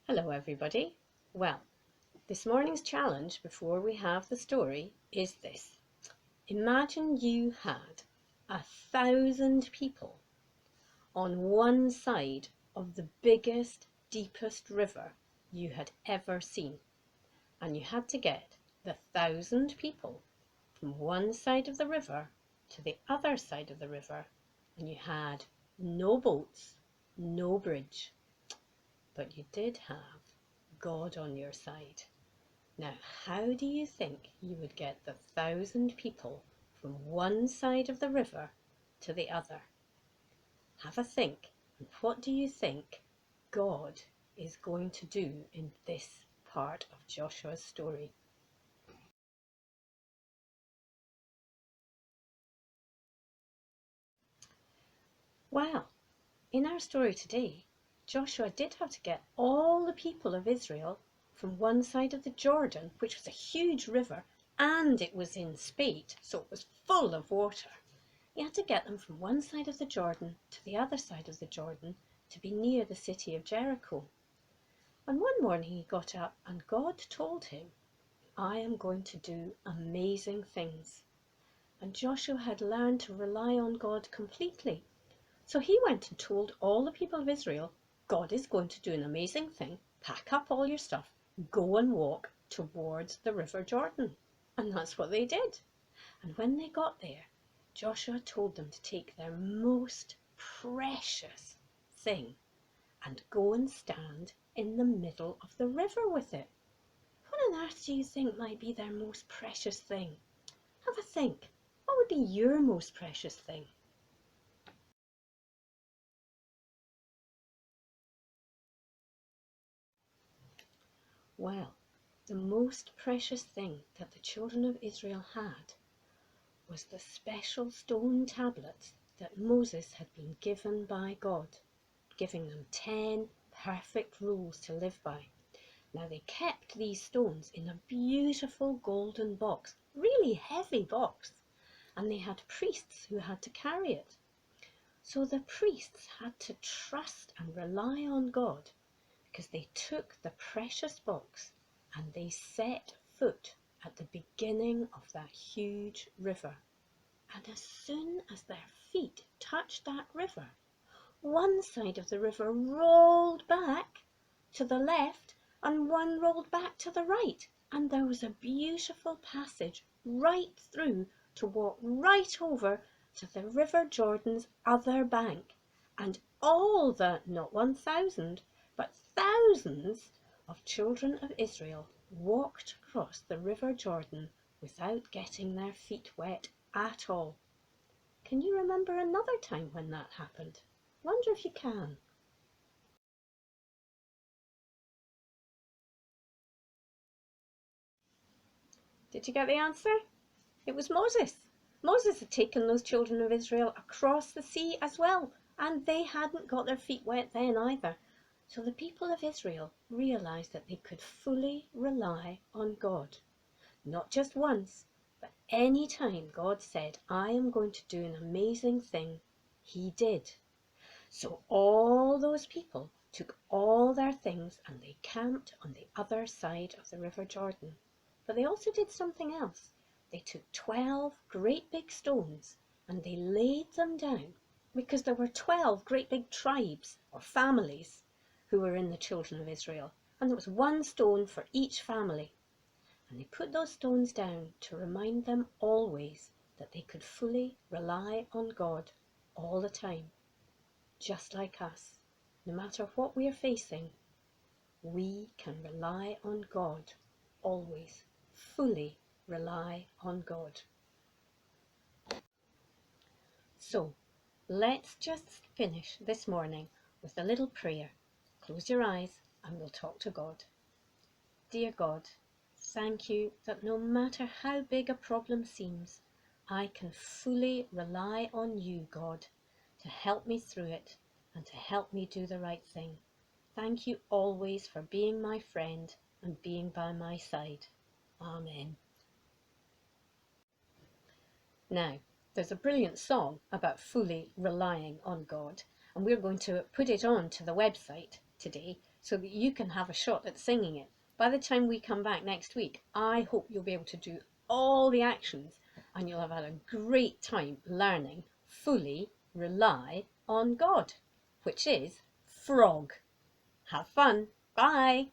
Hello everybody. Well, this morning's challenge before we have the story is this. Imagine you had 1,000 people on one side of the biggest, deepest river you had ever seen, and you had to get the 1,000 people from one side of the river to the other side of the river, and you had no boats, no bridge, but you did have God on your side. Now, how do you think you would get the 1,000 people from one side of the river to the other? Have a think, and what do you think God is going to do in this part of Joshua's story? Well, in our story today, Joshua did have to get all the people of Israel from one side of the Jordan, which was a huge river, and it was in spate, so it was full of water. He had to get them from one side of the Jordan to the other side of the Jordan to be near the city of Jericho. And one morning he got up and God told him, I am going to do amazing things. And Joshua had learned to rely on God completely. So he went and told all the people of Israel, God is going to do an amazing thing. Pack up all your stuff, go and walk towards the River Jordan. And that's what they did. And when they got there, Joshua told them to take their most precious thing and go and stand in the middle of the river with it. What on earth do you think might be their most precious thing? Have a think. What would be your most precious thing? Well, the most precious thing that the children of Israel had was the special stone tablets that Moses had been given by God, giving them 10 perfect rules to live by. Now they kept these stones in a beautiful golden box, really heavy box, and they had priests who had to carry it. So the priests had to trust and rely on God because they took the precious box and they set foot at the beginning of that huge river. And as soon as their feet touched that river, one side of the river rolled back to the left and one rolled back to the right. And there was a beautiful passage right through to walk right over to the River Jordan's other bank. And all the, not 1,000, but thousands of children of Israel walked across the River Jordan without getting their feet wet at all. Can you remember another time when that happened? Wonder if you can. Did you get the answer? It was Moses. Moses had taken those children of Israel across the sea as well, and they hadn't got their feet wet then either. So the people of Israel realized that they could fully rely on God. Not just once, but any time God said, I am going to do an amazing thing, he did. So all those people took all their things and they camped on the other side of the River Jordan. But they also did something else. They took 12 great big stones and they laid them down because there were 12 great big tribes or families who were in the children of Israel. And there was one stone for each family. And they put those stones down to remind them always that they could fully rely on God all the time. Just like us, no matter what we are facing, we can rely on God, always, fully rely on God. So, let's just finish this morning with a little prayer. Close your eyes and we'll talk to God. Dear God, thank you that no matter how big a problem seems, I can fully rely on you, God, to help me through it and to help me do the right thing. Thank you always for being my friend and being by my side. Amen. Now, there's a brilliant song about fully relying on God, and we're going to put it on to the website today so that you can have a shot at singing it. By the time we come back next week, I hope you'll be able to do all the actions and you'll have had a great time learning fully rely on God, which is frog. Have fun. Bye.